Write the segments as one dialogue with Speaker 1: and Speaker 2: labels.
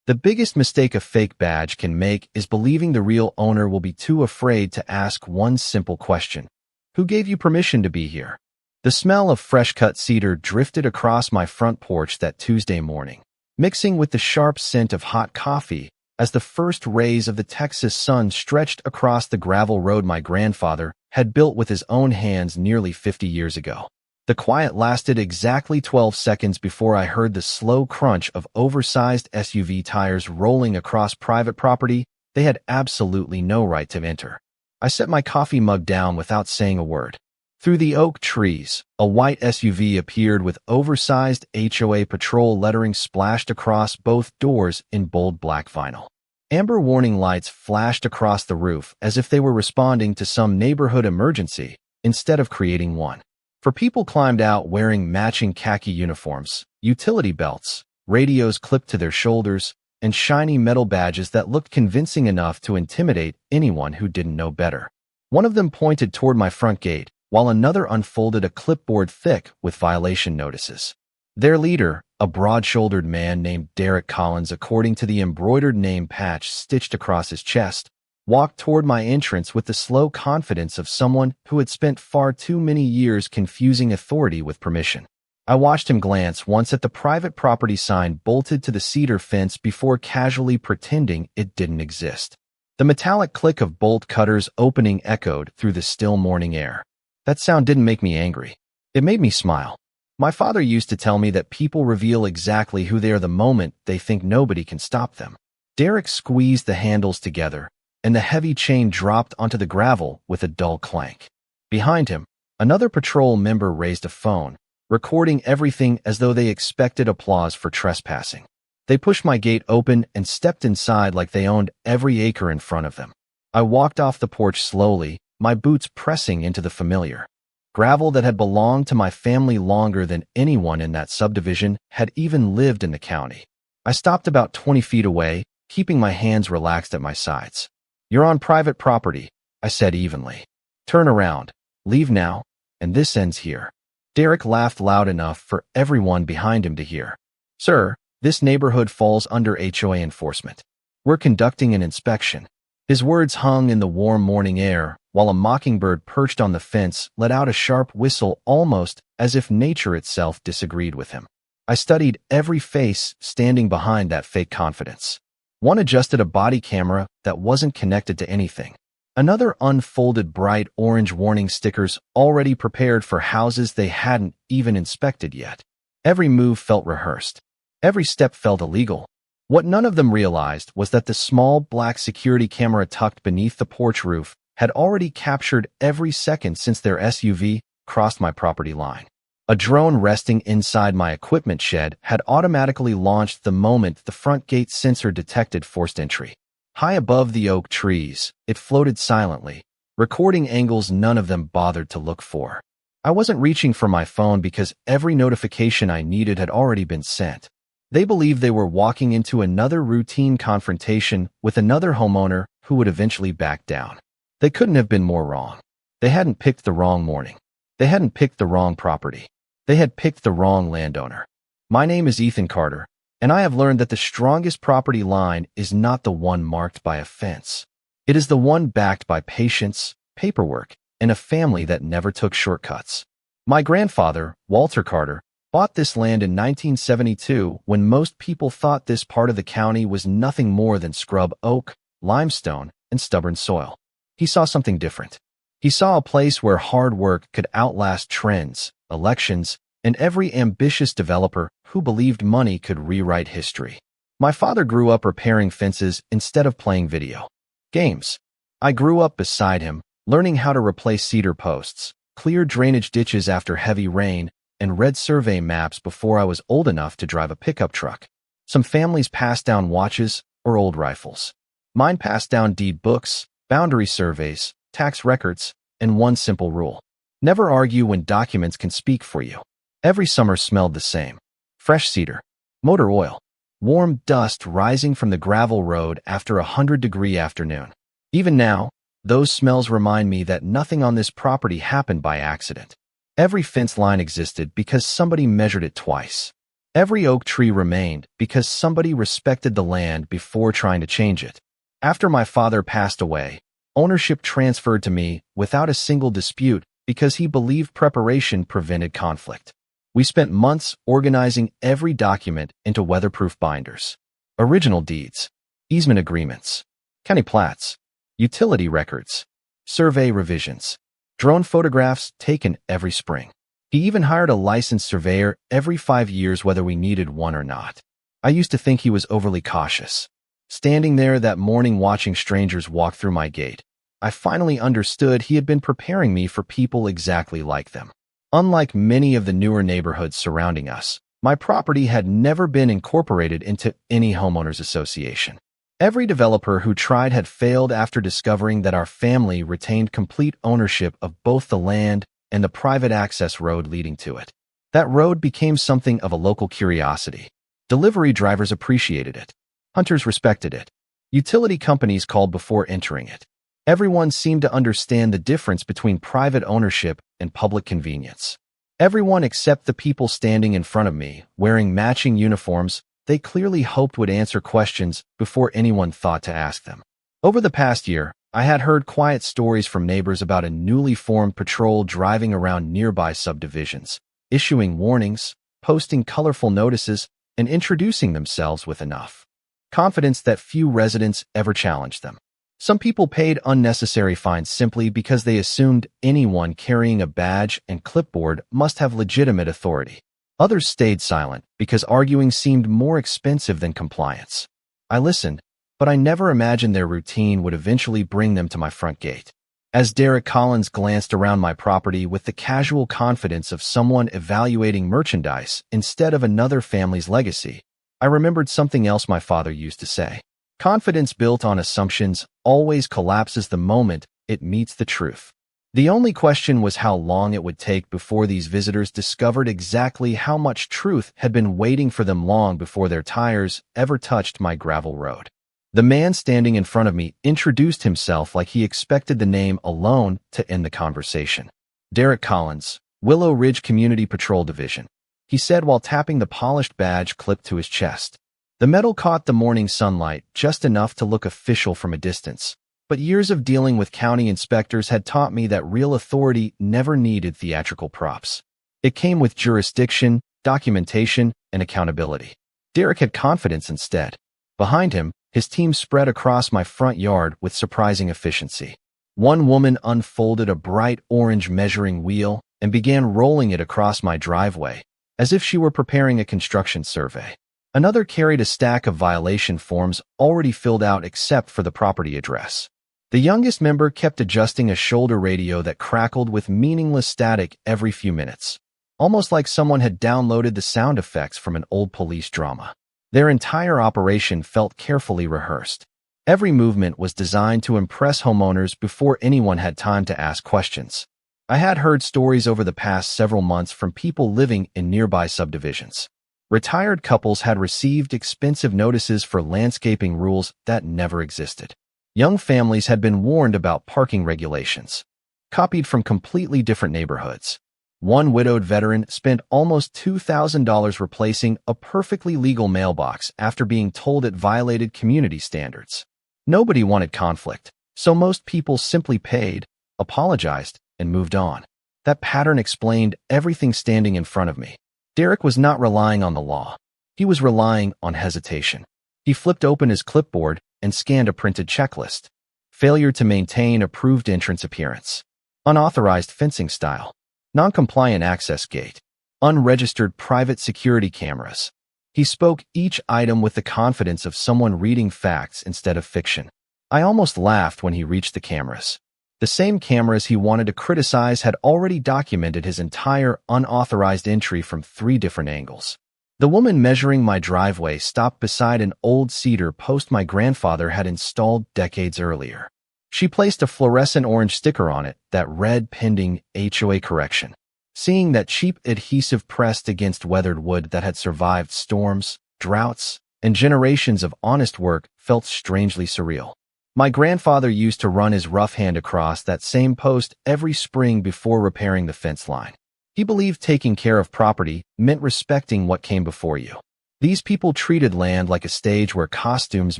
Speaker 1: The biggest mistake a fake badge can make is believing the real owner will be too afraid to ask one simple question. Who gave you permission to be here? The smell of fresh-cut cedar drifted across my front porch that Tuesday morning, mixing with the sharp scent of hot coffee as the first rays of the Texas sun stretched across the gravel road my grandfather had built with his own hands nearly 50 years ago. The quiet lasted exactly 12 seconds before I heard the slow crunch of oversized SUV tires rolling across private property they had absolutely no right to enter. I set my coffee mug down without saying a word. Through the oak trees, a white SUV appeared with oversized HOA patrol lettering splashed across both doors in bold black vinyl. Amber warning lights flashed across the roof as if they were responding to some neighborhood emergency instead of creating one. For people climbed out wearing matching khaki uniforms, utility belts, radios clipped to their shoulders, and shiny metal badges that looked convincing enough to intimidate anyone who didn't know better. One of them pointed toward my front gate, while another unfolded a clipboard thick with violation notices. Their leader, a broad-shouldered man named Derek Collins according to the embroidered name patch stitched across his chest, walked toward my entrance with the slow confidence of someone who had spent far too many years confusing authority with permission. I watched him glance once at the private property sign bolted to the cedar fence before casually pretending it didn't exist. The metallic click of bolt cutters opening echoed through the still morning air. That sound didn't make me angry. It made me smile. My father used to tell me that people reveal exactly who they are the moment they think nobody can stop them. Derek squeezed the handles together, and the heavy chain dropped onto the gravel with a dull clank. Behind him, another patrol member raised a phone, recording everything as though they expected applause for trespassing. They pushed my gate open and stepped inside like they owned every acre in front of them. I walked off the porch slowly, my boots pressing into the familiar gravel that had belonged to my family longer than anyone in that subdivision had even lived in the county. I stopped about 20 feet away, keeping my hands relaxed at my sides. "You're on private property," I said evenly. "Turn around, leave now, and this ends here." Derek laughed loud enough for everyone behind him to hear. "Sir, this neighborhood falls under HOA enforcement. We're conducting an inspection." His words hung in the warm morning air, while a mockingbird perched on the fence let out a sharp whistle almost as if nature itself disagreed with him. I studied every face standing behind that fake confidence. One adjusted a body camera that wasn't connected to anything. Another unfolded bright orange warning stickers already prepared for houses they hadn't even inspected yet. Every move felt rehearsed. Every step felt illegal. What none of them realized was that the small black security camera tucked beneath the porch roof had already captured every second since their SUV crossed my property line. A drone resting inside my equipment shed had automatically launched the moment the front gate sensor detected forced entry. High above the oak trees, it floated silently, recording angles none of them bothered to look for. I wasn't reaching for my phone because every notification I needed had already been sent. They believed they were walking into another routine confrontation with another homeowner who would eventually back down. They couldn't have been more wrong. They hadn't picked the wrong morning. They hadn't picked the wrong property. They had picked the wrong landowner. My name is Ethan Carter, and I have learned that the strongest property line is not the one marked by a fence. It is the one backed by patience, paperwork, and a family that never took shortcuts. My grandfather, Walter Carter, bought this land in 1972 when most people thought this part of the county was nothing more than scrub oak, limestone, and stubborn soil. He saw something different. He saw a place where hard work could outlast trends, elections, and every ambitious developer who believed money could rewrite history. My father grew up repairing fences instead of playing video games. I grew up beside him, learning how to replace cedar posts, clear drainage ditches after heavy rain, and read survey maps before I was old enough to drive a pickup truck. Some families passed down watches or old rifles. Mine passed down deed books, boundary surveys, tax records, and one simple rule: never argue when documents can speak for you. Every summer smelled the same: fresh cedar, motor oil, warm dust rising from the gravel road after a 100-degree afternoon. Even now, those smells remind me that nothing on this property happened by accident. Every fence line existed because somebody measured it twice. Every oak tree remained because somebody respected the land before trying to change it. After my father passed away, ownership transferred to me without a single dispute because he believed preparation prevented conflict. We spent months organizing every document into weatherproof binders. Original deeds, easement agreements, county plats, utility records, survey revisions, drone photographs taken every spring. He even hired a licensed surveyor every 5 years whether we needed one or not. I used to think he was overly cautious. Standing there that morning watching strangers walk through my gate, I finally understood he had been preparing me for people exactly like them. Unlike many of the newer neighborhoods surrounding us, my property had never been incorporated into any homeowners association. Every developer who tried had failed after discovering that our family retained complete ownership of both the land and the private access road leading to it. That road became something of a local curiosity. Delivery drivers appreciated it. Hunters respected it. Utility companies called before entering it. Everyone seemed to understand the difference between private ownership and public convenience. Everyone except the people standing in front of me, wearing matching uniforms, they clearly hoped would answer questions before anyone thought to ask them. Over the past year, I had heard quiet stories from neighbors about a newly formed patrol driving around nearby subdivisions, issuing warnings, posting colorful notices, and introducing themselves with enough confidence that few residents ever challenged them. Some people paid unnecessary fines simply because they assumed anyone carrying a badge and clipboard must have legitimate authority. Others stayed silent because arguing seemed more expensive than compliance. I listened, but I never imagined their routine would eventually bring them to my front gate. As Derek Collins glanced around my property with the casual confidence of someone evaluating merchandise instead of another family's legacy, I remembered something else my father used to say. Confidence built on assumptions always collapses the moment it meets the truth. The only question was how long it would take before these visitors discovered exactly how much truth had been waiting for them long before their tires ever touched my gravel road. The man standing in front of me introduced himself like he expected the name alone to end the conversation. Derek Collins, Willow Ridge Community Patrol Division, he said while tapping the polished badge clipped to his chest. The metal caught the morning sunlight just enough to look official from a distance, but years of dealing with county inspectors had taught me that real authority never needed theatrical props. It came with jurisdiction, documentation, and accountability. Derek had confidence instead. Behind him, his team spread across my front yard with surprising efficiency. One woman unfolded a bright orange measuring wheel and began rolling it across my driveway, as if she were preparing a construction survey. Another carried a stack of violation forms already filled out except for the property address. The youngest member kept adjusting a shoulder radio that crackled with meaningless static every few minutes, almost like someone had downloaded the sound effects from an old police drama. Their entire operation felt carefully rehearsed. Every movement was designed to impress homeowners before anyone had time to ask questions. I had heard stories over the past several months from people living in nearby subdivisions. Retired couples had received expensive notices for landscaping rules that never existed. Young families had been warned about parking regulations, copied from completely different neighborhoods. One widowed veteran spent almost $2,000 replacing a perfectly legal mailbox after being told it violated community standards. Nobody wanted conflict, so most people simply paid, apologized, and moved on. That pattern explained everything standing in front of me. Derek was not relying on the law. He was relying on hesitation. He flipped open his clipboard and scanned a printed checklist. Failure to maintain approved entrance appearance. Unauthorized fencing style. Non-compliant access gate. Unregistered private security cameras. He spoke each item with the confidence of someone reading facts instead of fiction. I almost laughed when he reached the cameras. The same cameras he wanted to criticize had already documented his entire unauthorized entry from 3 different angles. The woman measuring my driveway stopped beside an old cedar post my grandfather had installed decades earlier. She placed a fluorescent orange sticker on it that read pending HOA correction. Seeing that cheap adhesive pressed against weathered wood that had survived storms, droughts, and generations of honest work felt strangely surreal. My grandfather used to run his rough hand across that same post every spring before repairing the fence line. He believed taking care of property meant respecting what came before you. These people treated land like a stage where costumes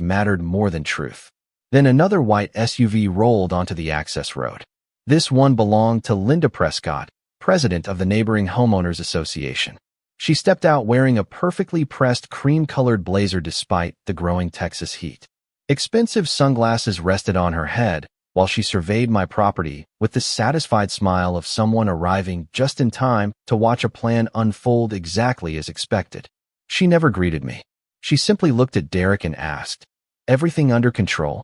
Speaker 1: mattered more than truth. Then another white SUV rolled onto the access road. This one belonged to Linda Prescott, president of the neighboring homeowners association. She stepped out wearing a perfectly pressed cream-colored blazer despite the growing Texas heat. Expensive sunglasses rested on her head while she surveyed my property with the satisfied smile of someone arriving just in time to watch a plan unfold exactly as expected. She never greeted me. She simply looked at Derek and asked, "Everything under control?"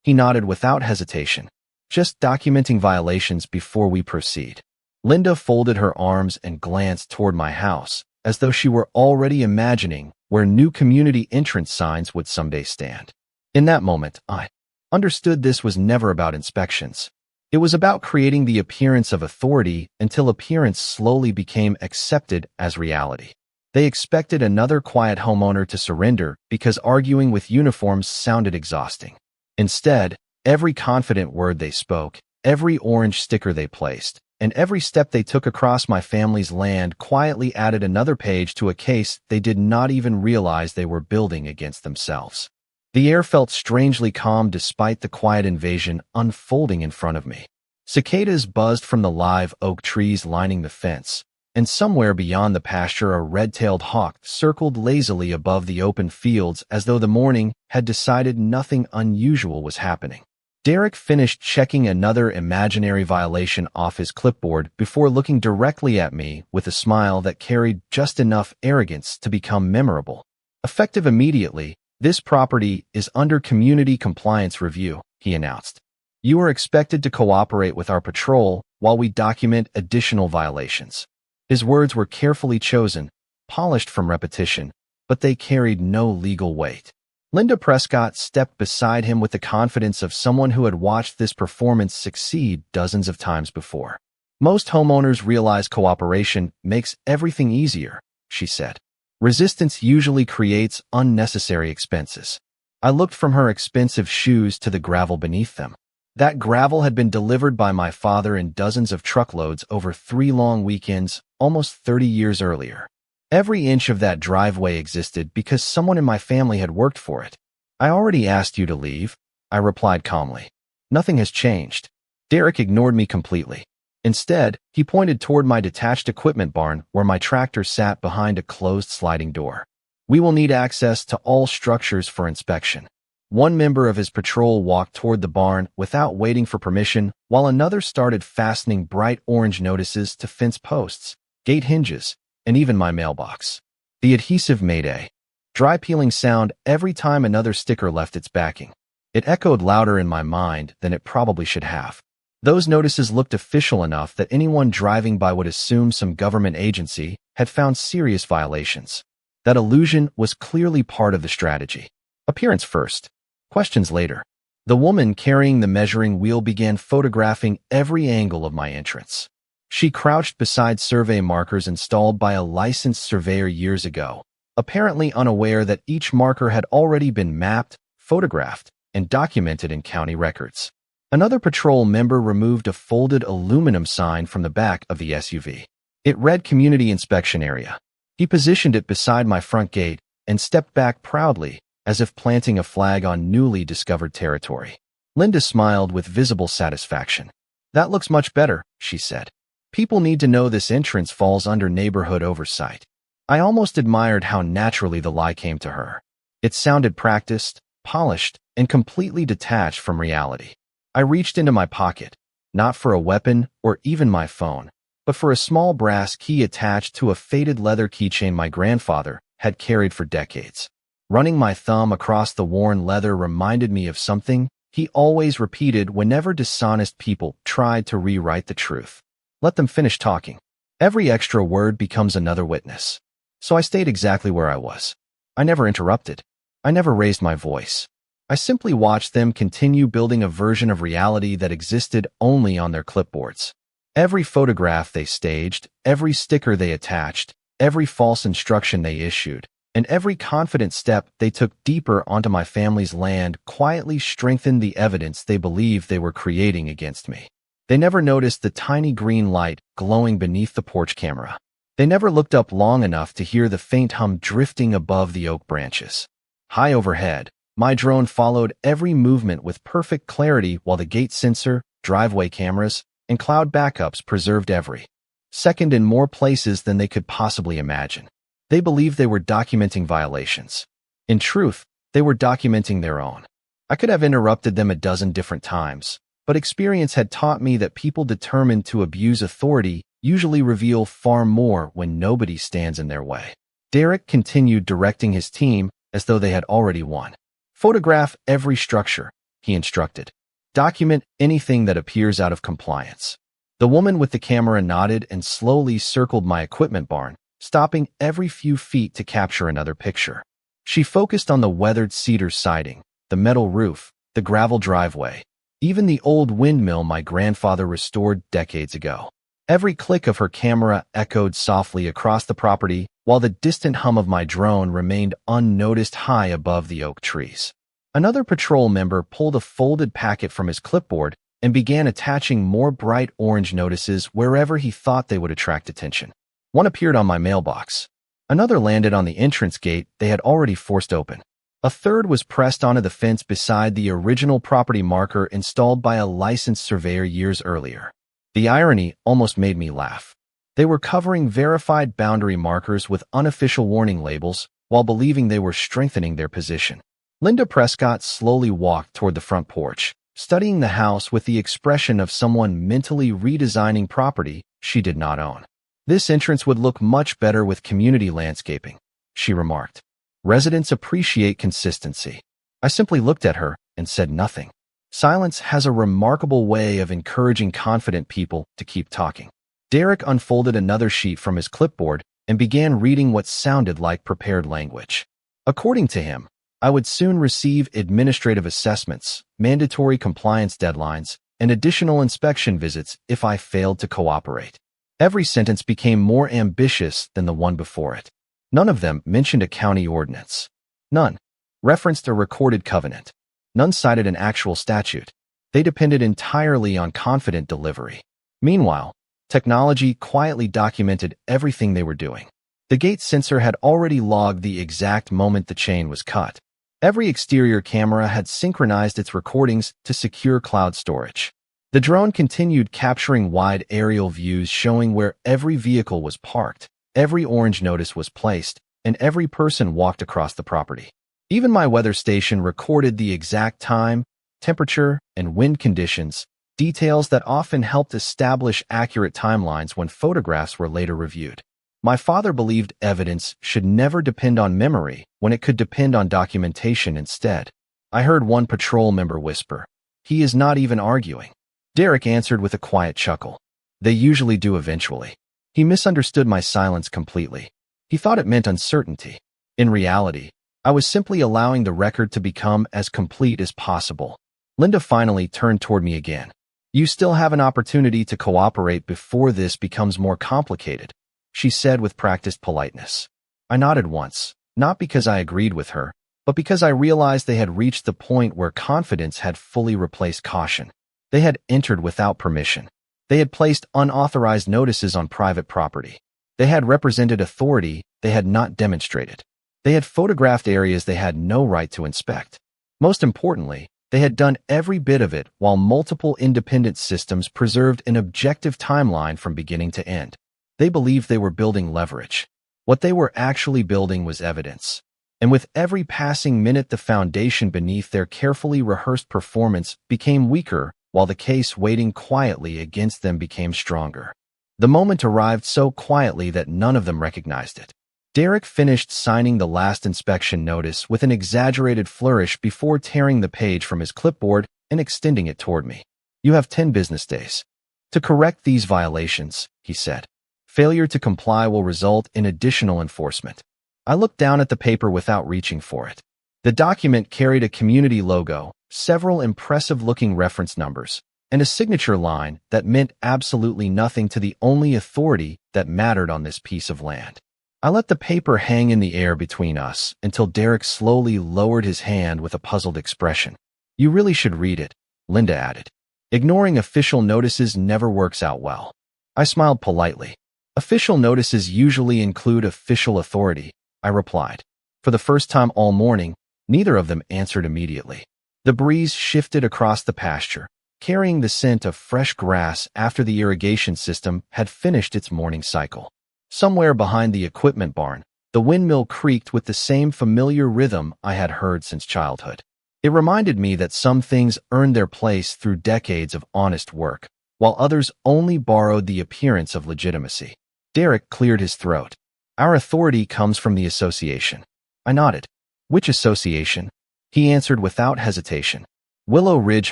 Speaker 1: He nodded without hesitation. "Just documenting violations before we proceed." Linda folded her arms and glanced toward my house, as though she were already imagining where new community entrance signs would someday stand. In that moment, I understood this was never about inspections. It was about creating the appearance of authority until appearance slowly became accepted as reality. They expected another quiet homeowner to surrender because arguing with uniforms sounded exhausting. Instead, every confident word they spoke, every orange sticker they placed, and every step they took across my family's land quietly added another page to a case they did not even realize they were building against themselves. The air felt strangely calm despite the quiet invasion unfolding in front of me. Cicadas buzzed from the live oak trees lining the fence, and somewhere beyond the pasture a red-tailed hawk circled lazily above the open fields as though the morning had decided nothing unusual was happening. Derek finished checking another imaginary violation off his clipboard before looking directly at me with a smile that carried just enough arrogance to become memorable. "Effective immediately, this property is under community compliance review," he announced. "You are expected to cooperate with our patrol while we document additional violations." His words were carefully chosen, polished from repetition, but they carried no legal weight. Linda Prescott stepped beside him with the confidence of someone who had watched this performance succeed dozens of times before. "Most homeowners realize cooperation makes everything easier," she said. "Resistance usually creates unnecessary expenses." I looked from her expensive shoes to the gravel beneath them. That gravel had been delivered by my father in dozens of truckloads over 3 long weekends, almost 30 years earlier. Every inch of that driveway existed because someone in my family had worked for it. "I already asked you to leave," I replied calmly. "Nothing has changed." Derek ignored me completely. Instead, he pointed toward my detached equipment barn where my tractor sat behind a closed sliding door. "We will need access to all structures for inspection." One member of his patrol walked toward the barn without waiting for permission, while another started fastening bright orange notices to fence posts, gate hinges, and even my mailbox. The adhesive made a dry peeling sound every time another sticker left its backing. It echoed louder in my mind than it probably should have. Those notices looked official enough that anyone driving by would assume some government agency had found serious violations. That illusion was clearly part of the strategy. Appearance first, questions later. The woman carrying the measuring wheel began photographing every angle of my entrance. She crouched beside survey markers installed by a licensed surveyor years ago, apparently unaware that each marker had already been mapped, photographed, and documented in county records. Another patrol member removed a folded aluminum sign from the back of the SUV. It read Community Inspection Area. He positioned it beside my front gate and stepped back proudly, as if planting a flag on newly discovered territory. Linda smiled with visible satisfaction. "That looks much better," she said. "People need to know this entrance falls under neighborhood oversight." I almost admired how naturally the lie came to her. It sounded practiced, polished, and completely detached from reality. I reached into my pocket, not for a weapon or even my phone, but for a small brass key attached to a faded leather keychain my grandfather had carried for decades. Running my thumb across the worn leather reminded me of something he always repeated whenever dishonest people tried to rewrite the truth. Let them finish talking. Every extra word becomes another witness. So I stayed exactly where I was. I never interrupted. I never raised my voice. I simply watched them continue building a version of reality that existed only on their clipboards. Every photograph they staged, every sticker they attached, every false instruction they issued, and every confident step they took deeper onto my family's land quietly strengthened the evidence they believed they were creating against me. They never noticed the tiny green light glowing beneath the porch camera. They never looked up long enough to hear the faint hum drifting above the oak branches. High overhead, my drone followed every movement with perfect clarity while the gate sensor, driveway cameras, and cloud backups preserved every second in more places than they could possibly imagine. They believed they were documenting violations. In truth, they were documenting their own. I could have interrupted them a dozen different times, but experience had taught me that people determined to abuse authority usually reveal far more when nobody stands in their way. Derek continued directing his team as though they had already won. Photograph every structure, he instructed. Document anything that appears out of compliance. The woman with the camera nodded and slowly circled my equipment barn, stopping every few feet to capture another picture. She focused on the weathered cedar siding, the metal roof, the gravel driveway, even the old windmill my grandfather restored decades ago. Every click of her camera echoed softly across the property, while the distant hum of my drone remained unnoticed high above the oak trees. Another patrol member pulled a folded packet from his clipboard and began attaching more bright orange notices wherever he thought they would attract attention. One appeared on my mailbox. Another landed on the entrance gate they had already forced open. A third was pressed onto the fence beside the original property marker installed by a licensed surveyor years earlier. The irony almost made me laugh. They were covering verified boundary markers with unofficial warning labels while believing they were strengthening their position. Linda Prescott slowly walked toward the front porch, studying the house with the expression of someone mentally redesigning property she did not own. This entrance would look much better with community landscaping, she remarked. Residents appreciate consistency. I simply looked at her and said nothing. Silence has a remarkable way of encouraging confident people to keep talking. Derek unfolded another sheet from his clipboard and began reading what sounded like prepared language. According to him, I would soon receive administrative assessments, mandatory compliance deadlines, and additional inspection visits if I failed to cooperate. Every sentence became more ambitious than the one before it. None of them mentioned a county ordinance. None referenced a recorded covenant. None cited an actual statute. They depended entirely on confident delivery. Meanwhile, technology quietly documented everything they were doing. The gate sensor had already logged the exact moment the chain was cut. Every exterior camera had synchronized its recordings to secure cloud storage. The drone continued capturing wide aerial views showing where every vehicle was parked, every orange notice was placed, and every person walked across the property. Even my weather station recorded the exact time, temperature, and wind conditions, details that often helped establish accurate timelines when photographs were later reviewed. My father believed evidence should never depend on memory when it could depend on documentation instead. I heard one patrol member whisper, "He is not even arguing." Derek answered with a quiet chuckle. "They usually do eventually." He misunderstood my silence completely. He thought it meant uncertainty. In reality, I was simply allowing the record to become as complete as possible. Linda finally turned toward me again. "You still have an opportunity to cooperate before this becomes more complicated," she said with practiced politeness. I nodded once, not because I agreed with her, but because I realized they had reached the point where confidence had fully replaced caution. They had entered without permission. They had placed unauthorized notices on private property. They had represented authority they had not demonstrated. They had photographed areas they had no right to inspect. Most importantly, they had done every bit of it while multiple independent systems preserved an objective timeline from beginning to end. They believed they were building leverage. What they were actually building was evidence. And with every passing minute, the foundation beneath their carefully rehearsed performance became weaker, while the case waiting quietly against them became stronger. The moment arrived so quietly that none of them recognized it. Derek finished signing the last inspection notice with an exaggerated flourish before tearing the page from his clipboard and extending it toward me. "You have 10 business days to correct these violations," he said. "Failure to comply will result in additional enforcement." I looked down at the paper without reaching for it. The document carried a community logo, several impressive-looking reference numbers, and a signature line that meant absolutely nothing to the only authority that mattered on this piece of land. I let the paper hang in the air between us until Derek slowly lowered his hand with a puzzled expression. "You really should read it," Linda added. Ignoring official notices never works out well. I smiled politely. Official notices usually include official authority, I replied. For the first time all morning, neither of them answered immediately. The breeze shifted across the pasture, carrying the scent of fresh grass after the irrigation system had finished its morning cycle. Somewhere behind the equipment barn, the windmill creaked with the same familiar rhythm I had heard since childhood. It reminded me that some things earned their place through decades of honest work, while others only borrowed the appearance of legitimacy. Derek cleared his throat. Our authority comes from the association. I nodded. Which association? He answered without hesitation. Willow Ridge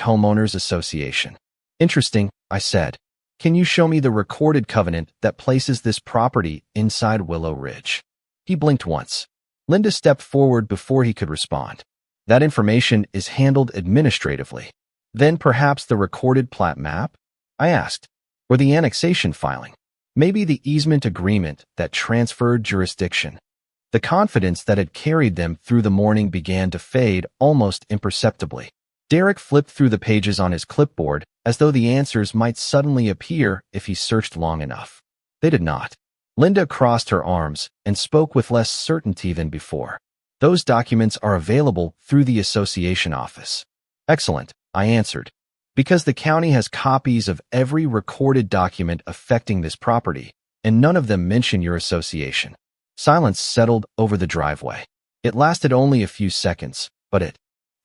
Speaker 1: Homeowners Association. Interesting, I said. Can you show me the recorded covenant that places this property inside Willow Ridge? He blinked once. Linda stepped forward before he could respond. That information is handled administratively. Then perhaps the recorded plat map? I asked. Or the annexation filing? Maybe the easement agreement that transferred jurisdiction. The confidence that had carried them through the morning began to fade almost imperceptibly. Derek flipped through the pages on his clipboard as though the answers might suddenly appear if he searched long enough. They did not. Linda crossed her arms and spoke with less certainty than before. Those documents are available through the association office. Excellent, I answered. Because the county has copies of every recorded document affecting this property, and none of them mention your association. Silence settled over the driveway. It lasted only a few seconds, but it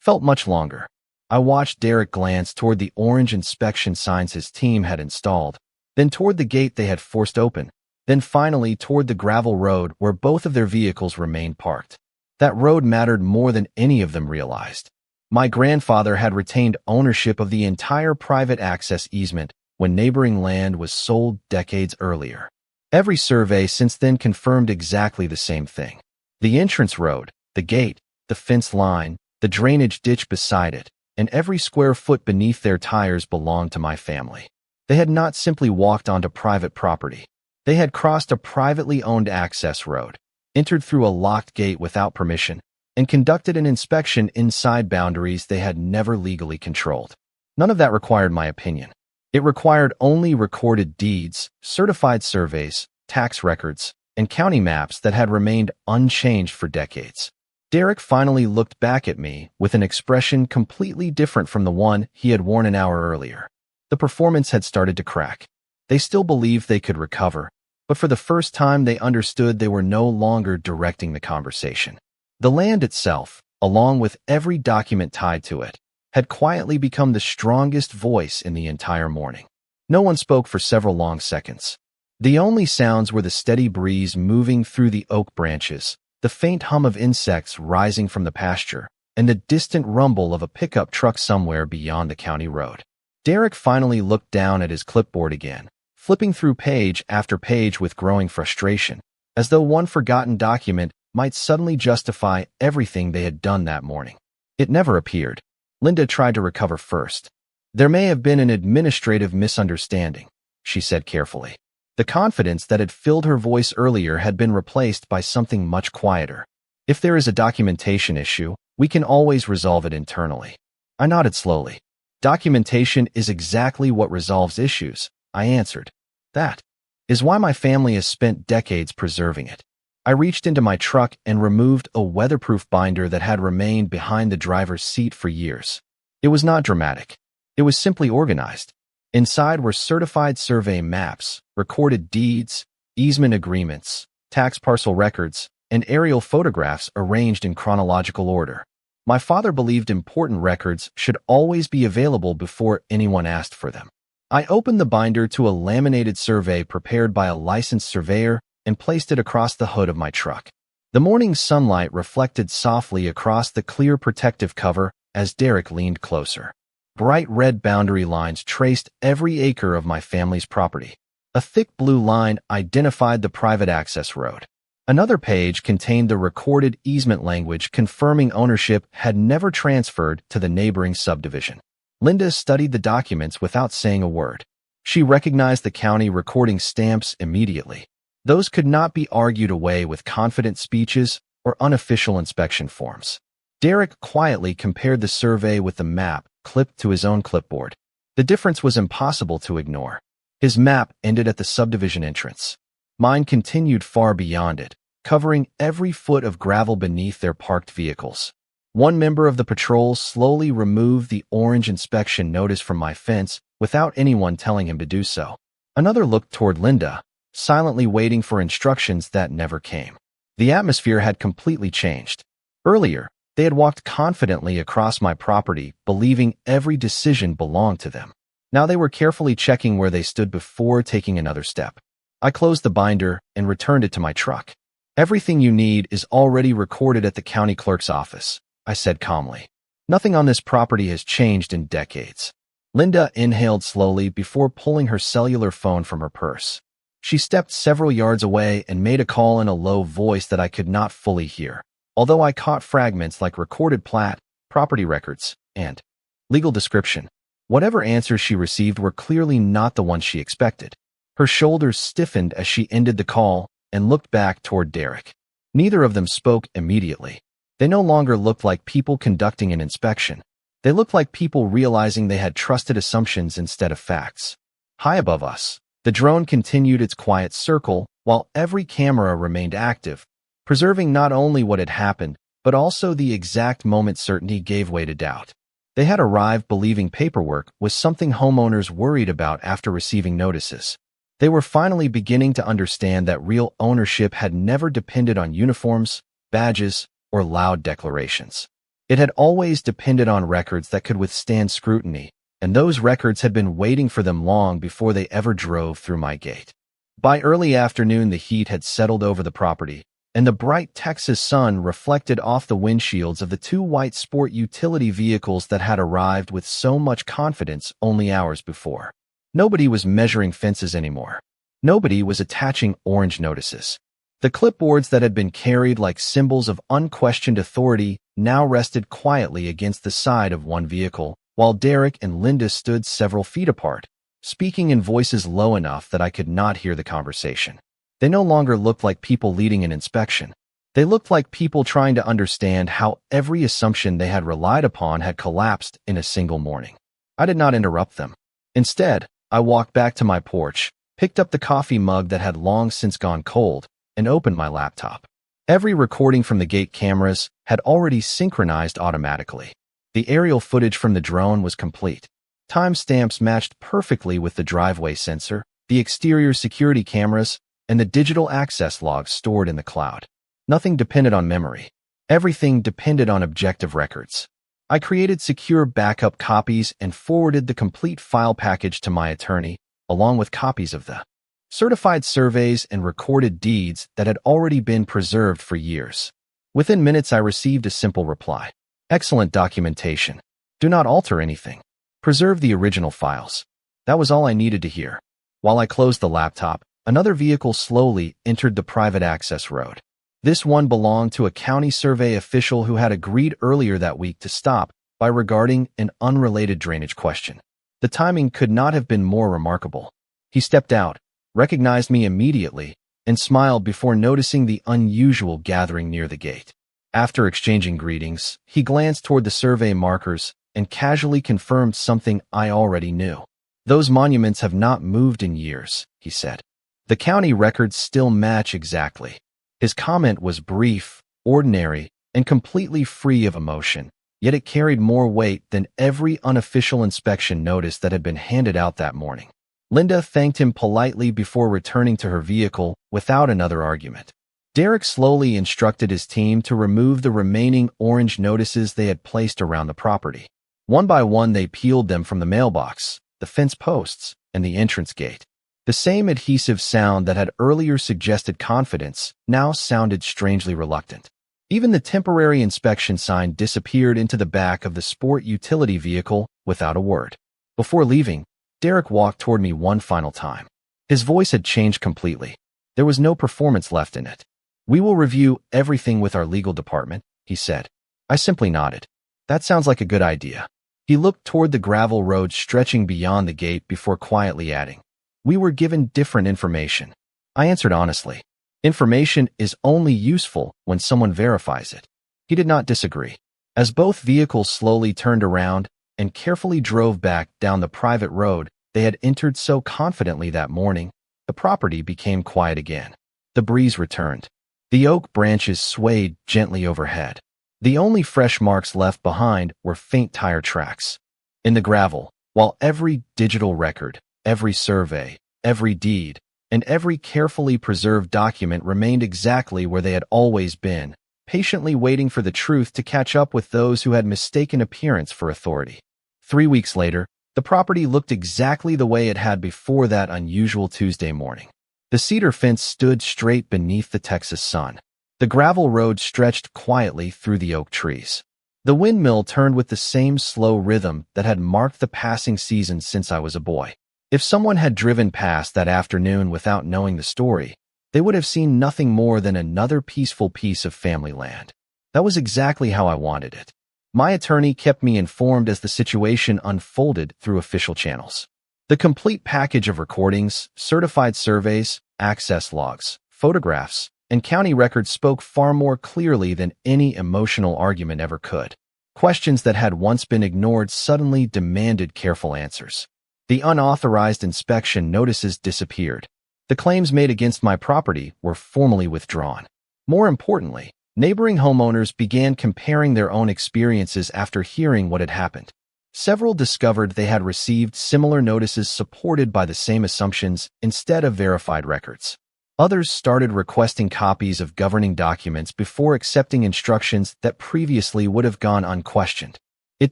Speaker 1: felt much longer. I watched Derek glance toward the orange inspection signs his team had installed, then toward the gate they had forced open, then finally toward the gravel road where both of their vehicles remained parked. That road mattered more than any of them realized. My grandfather had retained ownership of the entire private access easement when neighboring land was sold decades earlier. Every survey since then confirmed exactly the same thing. The entrance road, the gate, the fence line, the drainage ditch beside it, and every square foot beneath their tires belonged to my family. They had not simply walked onto private property. They had crossed a privately owned access road, entered through a locked gate without permission, and conducted an inspection inside boundaries they had never legally controlled. None of that required my opinion. It required only recorded deeds, certified surveys, tax records, and county maps that had remained unchanged for decades. Derek finally looked back at me with an expression completely different from the one he had worn an hour earlier. The performance had started to crack. They still believed they could recover, but for the first time they understood they were no longer directing the conversation. The land itself, along with every document tied to it, had quietly become the strongest voice in the entire morning. No one spoke for several long seconds. The only sounds were the steady breeze moving through the oak branches, the faint hum of insects rising from the pasture, and the distant rumble of a pickup truck somewhere beyond the county road. Derek finally looked down at his clipboard again, flipping through page after page with growing frustration, as though one forgotten document might suddenly justify everything they had done that morning. It never appeared. Linda tried to recover first. There may have been an administrative misunderstanding, she said carefully. The confidence that had filled her voice earlier had been replaced by something much quieter. If there is a documentation issue, we can always resolve it internally. I nodded slowly. Documentation is exactly what resolves issues, I answered. That is why my family has spent decades preserving it. I reached into my truck and removed a weatherproof binder that had remained behind the driver's seat for years. It was not dramatic. It was simply organized. Inside were certified survey maps, recorded deeds, easement agreements, tax parcel records, and aerial photographs arranged in chronological order. My father believed important records should always be available before anyone asked for them. I opened the binder to a laminated survey prepared by a licensed surveyor and placed it across the hood of my truck. The morning sunlight reflected softly across the clear protective cover as Derek leaned closer. Bright red boundary lines traced every acre of my family's property. A thick blue line identified the private access road. Another page contained the recorded easement language confirming ownership had never transferred to the neighboring subdivision. Linda studied the documents without saying a word. She recognized the county recording stamps immediately. Those could not be argued away with confident speeches or unofficial inspection forms. Derek quietly compared the survey with the map clipped to his own clipboard. The difference was impossible to ignore. His map ended at the subdivision entrance. Mine continued far beyond it, covering every foot of gravel beneath their parked vehicles. One member of the patrol slowly removed the orange inspection notice from my fence without anyone telling him to do so. Another looked toward Linda, silently waiting for instructions that never came. The atmosphere had completely changed. Earlier, they had walked confidently across my property, believing every decision belonged to them. Now they were carefully checking where they stood before taking another step. I closed the binder and returned it to my truck. "Everything you need is already recorded at the county clerk's office," I said calmly. "Nothing on this property has changed in decades." Linda inhaled slowly before pulling her cellular phone from her purse. She stepped several yards away and made a call in a low voice that I could not fully hear, although I caught fragments like recorded plat, property records, and legal description. Whatever answers she received were clearly not the ones she expected. Her shoulders stiffened as she ended the call and looked back toward Derek. Neither of them spoke immediately. They no longer looked like people conducting an inspection. They looked like people realizing they had trusted assumptions instead of facts. High above us, the drone continued its quiet circle while every camera remained active, preserving not only what had happened, but also the exact moment certainty gave way to doubt. They had arrived believing paperwork was something homeowners worried about after receiving notices. They were finally beginning to understand that real ownership had never depended on uniforms, badges, or loud declarations. It had always depended on records that could withstand scrutiny, and those records had been waiting for them long before they ever drove through my gate. By early afternoon, the heat had settled over the property, and the bright Texas sun reflected off the windshields of the two white sport utility vehicles that had arrived with so much confidence only hours before. Nobody was measuring fences anymore. Nobody was attaching orange notices. The clipboards that had been carried like symbols of unquestioned authority now rested quietly against the side of one vehicle, while Derek and Linda stood several feet apart, speaking in voices low enough that I could not hear the conversation. They no longer looked like people leading an inspection. They looked like people trying to understand how every assumption they had relied upon had collapsed in a single morning. I did not interrupt them. Instead, I walked back to my porch, picked up the coffee mug that had long since gone cold, and opened my laptop. Every recording from the gate cameras had already synchronized automatically. The aerial footage from the drone was complete. Timestamps matched perfectly with the driveway sensor, the exterior security cameras, and the digital access logs stored in the cloud. Nothing depended on memory. Everything depended on objective records. I created secure backup copies and forwarded the complete file package to my attorney, along with copies of the certified surveys and recorded deeds that had already been preserved for years. Within minutes, I received a simple reply. "Excellent documentation. Do not alter anything. Preserve the original files." That was all I needed to hear. While I closed the laptop, another vehicle slowly entered the private access road. This one belonged to a county survey official who had agreed earlier that week to stop by regarding an unrelated drainage question. The timing could not have been more remarkable. He stepped out, recognized me immediately, and smiled before noticing the unusual gathering near the gate. After exchanging greetings, he glanced toward the survey markers and casually confirmed something I already knew. "Those monuments have not moved in years," he said. "The county records still match exactly." His comment was brief, ordinary, and completely free of emotion, yet it carried more weight than every unofficial inspection notice that had been handed out that morning. Linda thanked him politely before returning to her vehicle without another argument. Derek slowly instructed his team to remove the remaining orange notices they had placed around the property. One by one, they peeled them from the mailbox, the fence posts, and the entrance gate. The same adhesive sound that had earlier suggested confidence now sounded strangely reluctant. Even the temporary inspection sign disappeared into the back of the sport utility vehicle without a word. Before leaving, Derek walked toward me one final time. His voice had changed completely. There was no performance left in it. "We will review everything with our legal department," he said. I simply nodded. "That sounds like a good idea." He looked toward the gravel road stretching beyond the gate before quietly adding, "We were given different information." I answered honestly. Information is only useful when someone verifies it. He did not disagree. As both vehicles slowly turned around, and carefully drove back down the private road they had entered so confidently that morning, the property became quiet again. The breeze returned. The oak branches swayed gently overhead. The only fresh marks left behind were faint tire tracks. In the gravel, while every digital record, every survey, every deed, and every carefully preserved document remained exactly where they had always been, patiently waiting for the truth to catch up with those who had mistaken appearance for authority. 3 weeks later, the property looked exactly the way it had before that unusual Tuesday morning. The cedar fence stood straight beneath the Texas sun. The gravel road stretched quietly through the oak trees. The windmill turned with the same slow rhythm that had marked the passing seasons since I was a boy. If someone had driven past that afternoon without knowing the story, they would have seen nothing more than another peaceful piece of family land. That was exactly how I wanted it. My attorney kept me informed as the situation unfolded through official channels. The complete package of recordings, certified surveys, access logs, photographs, and county records spoke far more clearly than any emotional argument ever could. Questions that had once been ignored suddenly demanded careful answers. The unauthorized inspection notices disappeared. The claims made against my property were formally withdrawn. More importantly, neighboring homeowners began comparing their own experiences after hearing what had happened. Several discovered they had received similar notices supported by the same assumptions instead of verified records. Others started requesting copies of governing documents before accepting instructions that previously would have gone unquestioned. It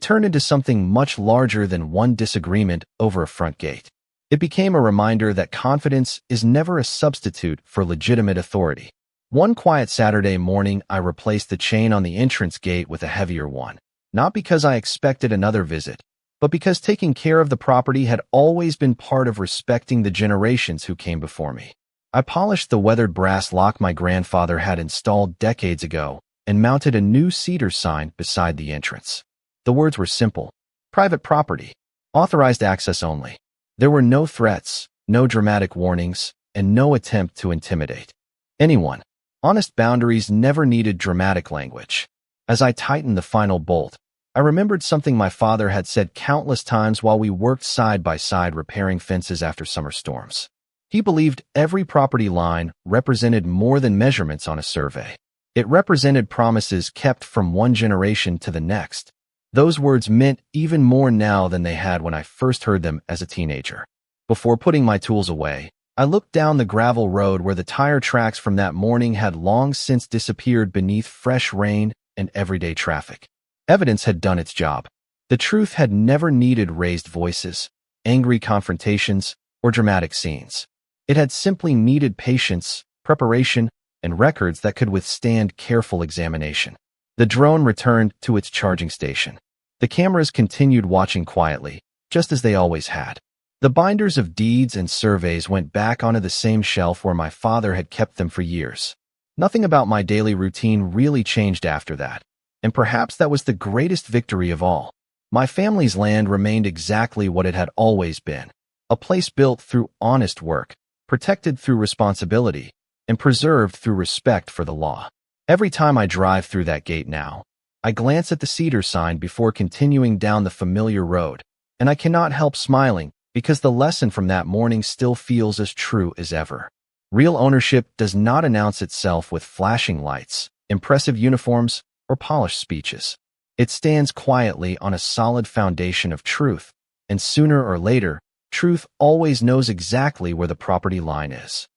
Speaker 1: turned into something much larger than one disagreement over a front gate. It became a reminder that confidence is never a substitute for legitimate authority. One quiet Saturday morning, I replaced the chain on the entrance gate with a heavier one, not because I expected another visit, but because taking care of the property had always been part of respecting the generations who came before me. I polished the weathered brass lock my grandfather had installed decades ago and mounted a new cedar sign beside the entrance. The words were simple: private property, authorized access only. There were no threats, no dramatic warnings, and no attempt to intimidate anyone. Honest boundaries never needed dramatic language. As I tightened the final bolt, I remembered something my father had said countless times while we worked side by side repairing fences after summer storms. He believed every property line represented more than measurements on a survey. It represented promises kept from one generation to the next. Those words meant even more now than they had when I first heard them as a teenager. Before putting my tools away, I looked down the gravel road where the tire tracks from that morning had long since disappeared beneath fresh rain and everyday traffic. Evidence had done its job. The truth had never needed raised voices, angry confrontations, or dramatic scenes. It had simply needed patience, preparation, and records that could withstand careful examination. The drone returned to its charging station. The cameras continued watching quietly, just as they always had. The binders of deeds and surveys went back onto the same shelf where my father had kept them for years. Nothing about my daily routine really changed after that, and perhaps that was the greatest victory of all. My family's land remained exactly what it had always been, a place built through honest work, protected through responsibility, and preserved through respect for the law. Every time I drive through that gate now, I glance at the cedar sign before continuing down the familiar road, and I cannot help smiling because the lesson from that morning still feels as true as ever. Real ownership does not announce itself with flashing lights, impressive uniforms, or polished speeches. It stands quietly on a solid foundation of truth, and sooner or later, truth always knows exactly where the property line is.